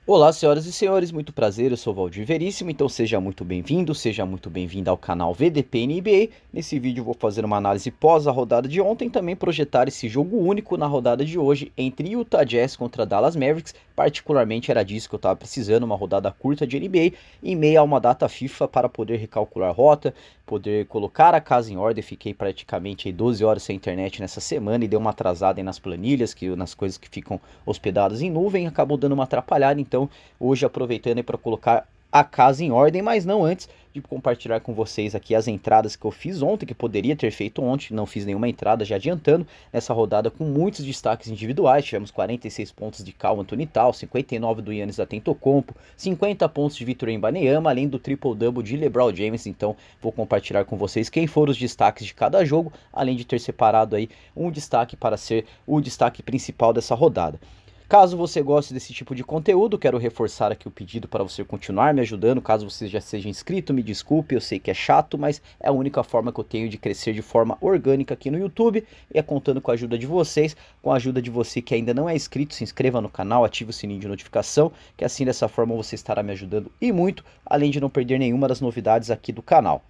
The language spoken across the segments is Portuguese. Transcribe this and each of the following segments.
Olá, senhoras e senhores, muito prazer, eu sou o Valdir Veríssimo, então seja muito bem-vindo, seja muito bem-vinda ao canal VDP NBA. Nesse vídeo eu vou fazer uma análise pós a rodada de ontem, também projetar esse jogo único na rodada de hoje entre Utah Jazz contra Dallas Mavericks. Particularmente era disso que eu estava precisando, uma rodada curta de NBA, em meio a uma data FIFA para poder recalcular rota, poder colocar a casa em ordem. Fiquei praticamente 12 horas sem internet nessa semana e deu uma atrasada aí nas planilhas, nas coisas que ficam hospedadas em nuvem, acabou dando uma atrapalhada. Então hoje aproveitando para colocar a casa em ordem, mas não antes de compartilhar com vocês aqui as entradas que eu fiz ontem, que poderia ter feito ontem, não fiz nenhuma entrada, já adiantando, nessa rodada com muitos destaques individuais. Tivemos 46 pontos de Karl Anthony Towns, 59 do Giannis Antetokounmpo, 50 pontos de Victor Wembanyama, além do triple-double de LeBron James. Então vou compartilhar com vocês quem foram os destaques de cada jogo, além de ter separado aí um destaque para ser o destaque principal dessa rodada. Caso você goste desse tipo de conteúdo, quero reforçar aqui o pedido para você continuar me ajudando. Caso você já seja inscrito, me desculpe, eu sei que é chato, mas é a única forma que eu tenho de crescer de forma orgânica aqui no YouTube, e é contando com a ajuda de vocês, com a ajuda de você que ainda não é inscrito. Se inscreva no canal, ative o sininho de notificação, que assim dessa forma você estará me ajudando e muito, além de não perder nenhuma das novidades aqui do canal.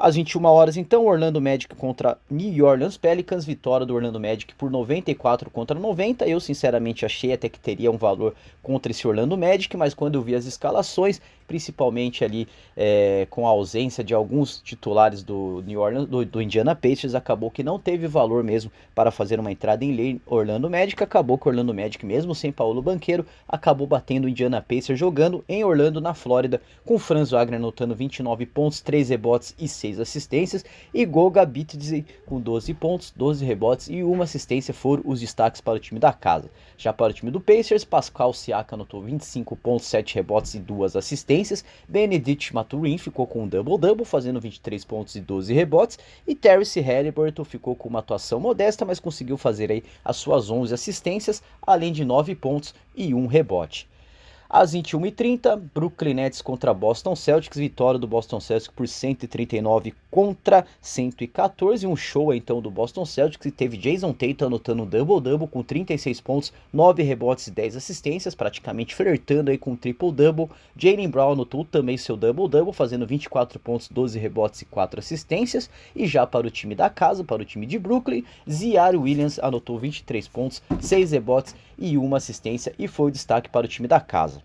Às 21 horas, então, Orlando Magic contra New Orleans Pelicans, vitória do Orlando Magic por 94 contra 90. Eu sinceramente achei até que teria um valor contra esse Orlando Magic, mas quando eu vi as escalações, principalmente ali com a ausência de alguns titulares do New Orleans, do Indiana Pacers, acabou que não teve valor mesmo para fazer uma entrada em Orlando Magic. Acabou que o Orlando Magic, mesmo sem Paulo Banchero, acabou batendo o Indiana Pacers jogando em Orlando, na Flórida, com Franz Wagner anotando 29 pontos, 3 rebotes e 6 assistências, e Goga Bitadze com 12 pontos, 12 rebotes e 1 assistência foram os destaques para o time da casa. Já para o time do Pacers, Pascal Siakam anotou 25 pontos, 7 rebotes e 2 assistências, Benedict Mathurin ficou com um double-double, fazendo 23 pontos e 12 rebotes, e Tyrese Haliburton ficou com uma atuação modesta, mas conseguiu fazer aí as suas 11 assistências, além de 9 pontos e 1 rebote. Às 21h30, Brooklyn Nets contra Boston Celtics, vitória do Boston Celtics por 139 contra 114, um show então do Boston Celtics, que teve Jason Tatum anotando um double-double com 36 pontos, 9 rebotes e 10 assistências, praticamente flertando aí com um triple-double. Jaylen Brown anotou também seu double-double, fazendo 24 pontos, 12 rebotes e 4 assistências. E já para o time da casa, para o time de Brooklyn, Ziaire Williams anotou 23 pontos, 6 rebotes e 1 assistência, e foi o destaque para o time da casa.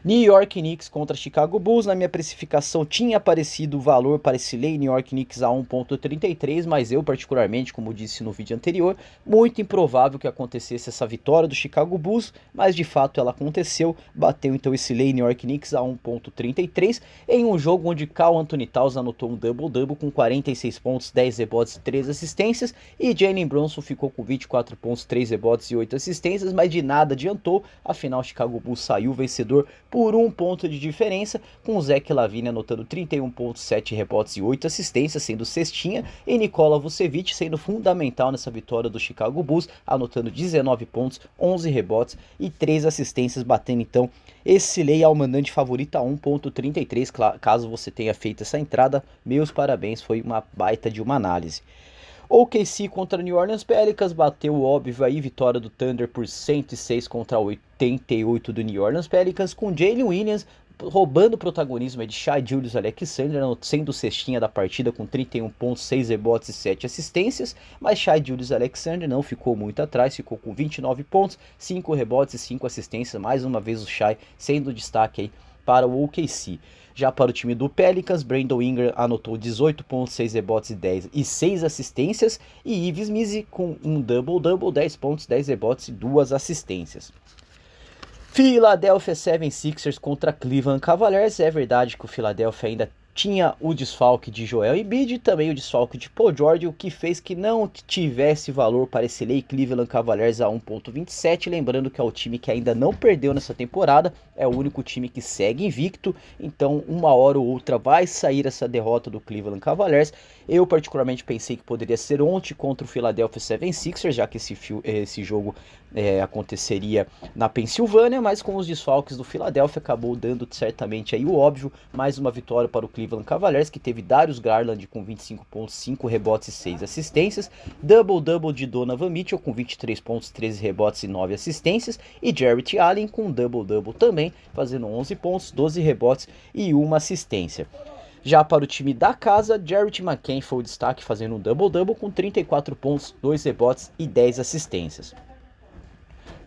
New York Knicks contra Chicago Bulls. Na minha precificação tinha aparecido o valor para esse New York Knicks a 1.33, mas eu particularmente, como disse no vídeo anterior, muito improvável que acontecesse essa vitória do Chicago Bulls, mas de fato ela aconteceu. Bateu então esse New York Knicks a 1.33 em um jogo onde Karl Anthony Towns anotou um double-double com 46 pontos, 10 rebotes e 3 assistências, e Jalen Brunson ficou com 24 pontos, 3 rebotes e 8 assistências, mas de nada adiantou. Afinal, Chicago Bulls saiu vencedor por 1 ponto de diferença, com o Zach LaVine anotando 31 pontos, 7 rebotes e 8 assistências, sendo cestinha, e Nikola Vucevic sendo fundamental nessa vitória do Chicago Bulls, anotando 19 pontos, 11 rebotes e 3 assistências, batendo então esse lei ao mandante favorito a 1.33. Caso você tenha feito essa entrada, meus parabéns, foi uma baita de uma análise. OKC contra New Orleans Pelicans, bateu o óbvio aí, vitória do Thunder por 106 contra 88 do New Orleans Pelicans, com Jalen Williams roubando o protagonismo de Shai Gilgeous-Alexander, sendo cestinha da partida com 31 pontos, 6 rebotes e 7 assistências, mas Shai Gilgeous-Alexander não ficou muito atrás, ficou com 29 pontos, 5 rebotes e 5 assistências, mais uma vez o Shai sendo destaque aí para o OKC. Já para o time do Pelicans, Brandon Ingram anotou 18 pontos, 6 rebotes e 6 assistências, e Yves Missi com um double-double, 10 pontos, 10 rebotes e 2 assistências. Philadelphia 76ers contra Cleveland Cavaliers. É verdade que o Philadelphia ainda tinha o desfalque de Joel Embiid e também o desfalque de Paul George, o que fez que não tivesse valor para esse Cleveland Cavaliers a 1.27, lembrando que é o time que ainda não perdeu nessa temporada, é o único time que segue invicto, então uma hora ou outra vai sair essa derrota do Cleveland Cavaliers. Eu particularmente pensei que poderia ser ontem contra o Philadelphia 76ers, já que esse jogo aconteceria na Pensilvânia, mas com os desfalques do Philadelphia acabou dando certamente aí o óbvio, mais uma vitória para o Cleveland Cavaliers, que teve Darius Garland com 25 pontos, 5 rebotes e 6 assistências, double-double de Donovan Mitchell com 23 pontos, 13 rebotes e 9 assistências, e Jarrett Allen com double-double também, fazendo 11 pontos, 12 rebotes e 1 assistência. Já para o time da casa, Jarrett McCain foi o destaque, fazendo um double-double com 34 pontos, 2 rebotes e 10 assistências.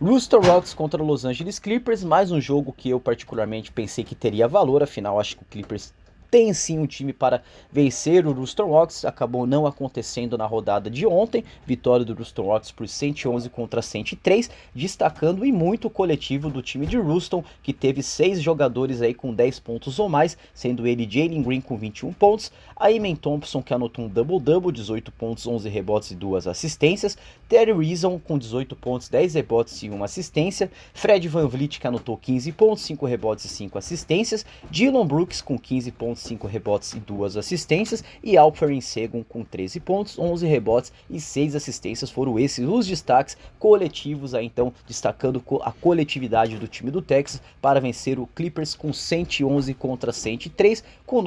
Houston Rockets contra Los Angeles Clippers, mais um jogo que eu particularmente pensei que teria valor, afinal acho que o Clippers tem sim um time para vencer o Houston Rockets, acabou não acontecendo na rodada de ontem, vitória do Houston Rockets por 111 contra 103, destacando e muito o coletivo do time de Houston, que teve 6 jogadores aí com 10 pontos ou mais, sendo ele Jalen Green com 21 pontos, a Amen Thompson que anotou um double-double, 18 pontos, 11 rebotes e 2 assistências, Terry Reason com 18 pontos, 10 rebotes e 1 assistência, Fred VanVleet que anotou 15 pontos, 5 rebotes e 5 assistências, Dillon Brooks com 15 pontos, 5 rebotes e 2 assistências, e Alperen Sengun com 13 pontos, 11 rebotes e 6 assistências. Foram esses os destaques coletivos aí, então, destacando a coletividade do time do Texas para vencer o Clippers com 111 contra 103, com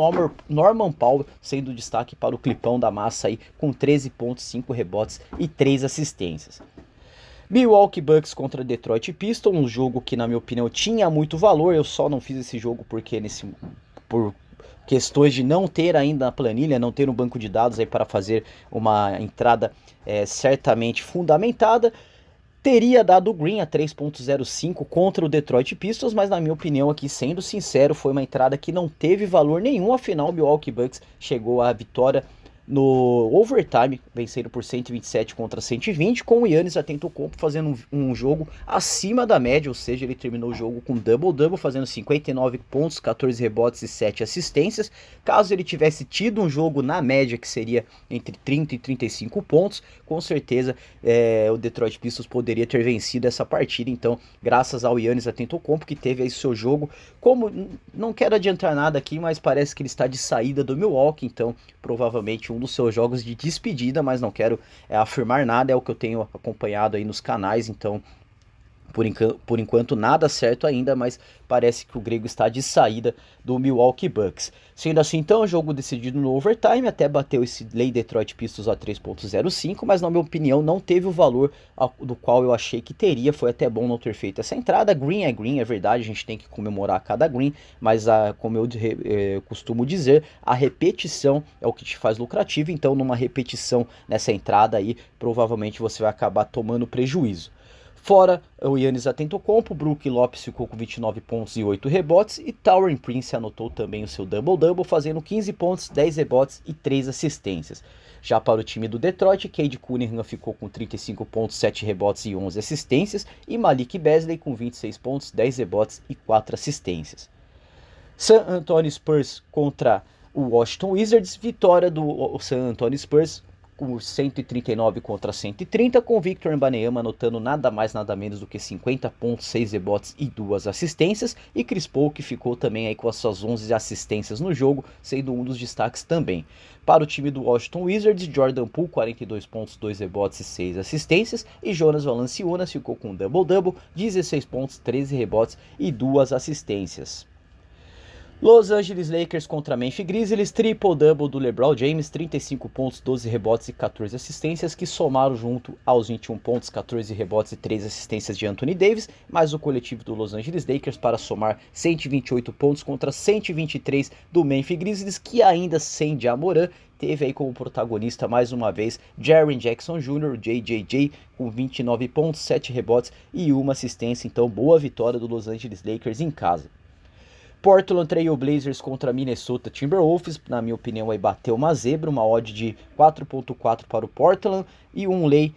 Norman Powell sendo destaque para o Clipão da massa aí com 13 pontos, 5 rebotes e 3 assistências. Milwaukee Bucks contra Detroit Pistons, um jogo que na minha opinião tinha muito valor, eu só não fiz esse jogo porque por questões de não ter ainda a planilha, não ter um banco de dados aí para fazer uma entrada certamente fundamentada, teria dado o Green a 3.05 contra o Detroit Pistons, mas na minha opinião aqui, sendo sincero, foi uma entrada que não teve valor nenhum, afinal o Milwaukee Bucks chegou à vitória no overtime, vencendo por 127 contra 120, com o Giannis Antetokounmpo fazendo um jogo acima da média, ou seja, ele terminou o jogo com double-double, fazendo 59 pontos, 14 rebotes e 7 assistências. Caso ele tivesse tido um jogo na média, que seria entre 30 e 35 pontos, com certeza o Detroit Pistons poderia ter vencido essa partida. Então, graças ao Giannis Antetokounmpo, que teve aí seu jogo, como não quero adiantar nada aqui, mas parece que ele está de saída do Milwaukee, então provavelmente um dos seus jogos de despedida, mas não quero afirmar nada, é o que eu tenho acompanhado aí nos canais, então por enquanto nada certo ainda, mas parece que o grego está de saída do Milwaukee Bucks. Sendo assim, então, o jogo decidido no overtime, até bateu esse Lei Detroit Pistons a 3.05, mas na minha opinião não teve o valor do qual eu achei que teria, foi até bom não ter feito essa entrada. Green, é verdade, a gente tem que comemorar cada green, mas como eu costumo dizer, a repetição é o que te faz lucrativo, então numa repetição nessa entrada aí, provavelmente você vai acabar tomando prejuízo. Fora o Giannis Antetokounmpo, Brook Lopes ficou com 29 pontos e 8 rebotes, e Taurean Prince anotou também o seu double-double, fazendo 15 pontos, 10 rebotes e 3 assistências. Já para o time do Detroit, Cade Cunningham ficou com 35 pontos, 7 rebotes e 11 assistências, e Malik Beasley com 26 pontos, 10 rebotes e 4 assistências. San Antonio Spurs contra o Washington Wizards, vitória do San Antonio Spurs com 139 contra 130, com Victor Wembanyama anotando nada mais nada menos do que 50 pontos, 6 rebotes e 2 assistências, e Chris Paul que ficou também aí com as suas 11 assistências no jogo, sendo um dos destaques também. Para o time do Washington Wizards, Jordan Poole 42 pontos, 2 rebotes e 6 assistências, e Jonas Valanciunas ficou com double-double, 16 pontos, 13 rebotes e 2 assistências. Los Angeles Lakers contra Memphis Grizzlies, triple-double do LeBron James, 35 pontos, 12 rebotes e 14 assistências, que somaram junto aos 21 pontos, 14 rebotes e 3 assistências de Anthony Davis, mais o coletivo do Los Angeles Lakers para somar 128 pontos contra 123 do Memphis Grizzlies, que ainda sem Ja Morant, teve aí como protagonista mais uma vez Jaren Jackson Jr., JJJ, com 29 pontos, 7 rebotes e 1 assistência, então boa vitória do Los Angeles Lakers em casa. Portland Trail Blazers contra Minnesota Timberwolves, na minha opinião aí bateu uma zebra, uma odd de 4.4 para o Portland e um lay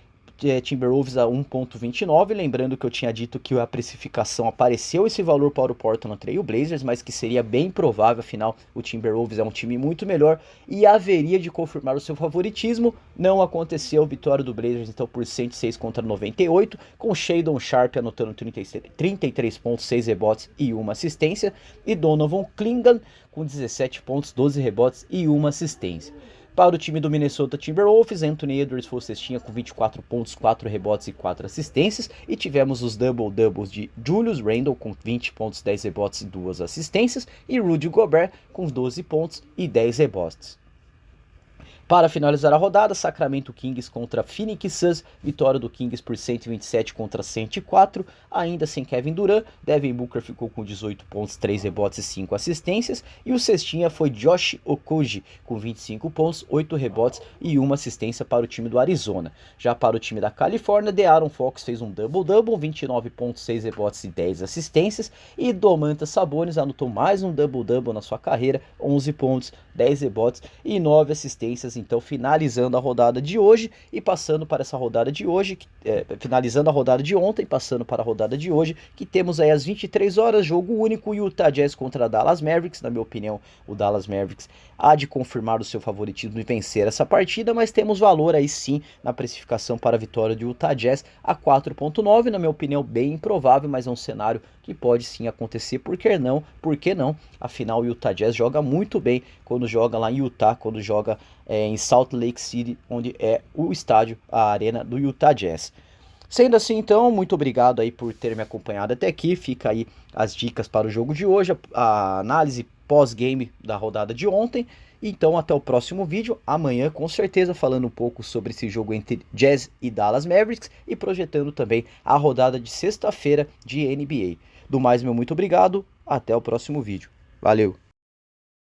Timberwolves a 1.29, lembrando que eu tinha dito que a precificação apareceu esse valor para o Portland Trail Blazers, mas que seria bem provável, afinal o Timberwolves é um time muito melhor e haveria de confirmar o seu favoritismo. Não aconteceu, vitória do Blazers então por 106 contra 98, com Shadon Sharp anotando 33 pontos, 6 rebotes e 1 assistência, e Donovan Clingan com 17 pontos, 12 rebotes e 1 assistência. Para o time do Minnesota Timberwolves, Anthony Edwards foi o cestinha com 24 pontos, 4 rebotes e 4 assistências. E tivemos os double-doubles de Julius Randle com 20 pontos, 10 rebotes e 2 assistências. E Rudy Gobert com 12 pontos e 10 rebotes. Para finalizar a rodada, Sacramento Kings contra Phoenix Suns, vitória do Kings por 127 contra 104, ainda sem Kevin Durant. Devin Booker ficou com 18 pontos, 3 rebotes e 5 assistências, e o cestinha foi Josh Okogie, com 25 pontos, 8 rebotes e 1 assistência para o time do Arizona. Já para o time da Califórnia, De'Aaron Fox fez um double-double, 29 pontos, 6 rebotes e 10 assistências, e Domantas Sabonis anotou mais um double-double na sua carreira, 11 pontos, 10 rebotes e 9 assistências. Então, finalizando a rodada de hoje e passando para essa rodada de hoje, finalizando a rodada de ontem, passando para a rodada de hoje, que temos aí às 23 horas, jogo único, Utah Jazz contra Dallas Mavericks. Na minha opinião, o Dallas Mavericks há de confirmar o seu favoritismo e vencer essa partida, mas temos valor aí sim na precificação para a vitória de Utah Jazz a 4.9, na minha opinião bem improvável, mas é um cenário que pode sim acontecer, por que não? Afinal, o Utah Jazz joga muito bem quando joga lá em Utah, quando joga em Salt Lake City, onde é o estádio, a arena do Utah Jazz. Sendo assim, então, muito obrigado aí por ter me acompanhado até aqui. Fica aí as dicas para o jogo de hoje, a análise pós-game da rodada de ontem. Então, até o próximo vídeo, amanhã com certeza, falando um pouco sobre esse jogo entre Jazz e Dallas Mavericks e projetando também a rodada de sexta-feira de NBA. Do mais, meu muito obrigado, até o próximo vídeo. Valeu!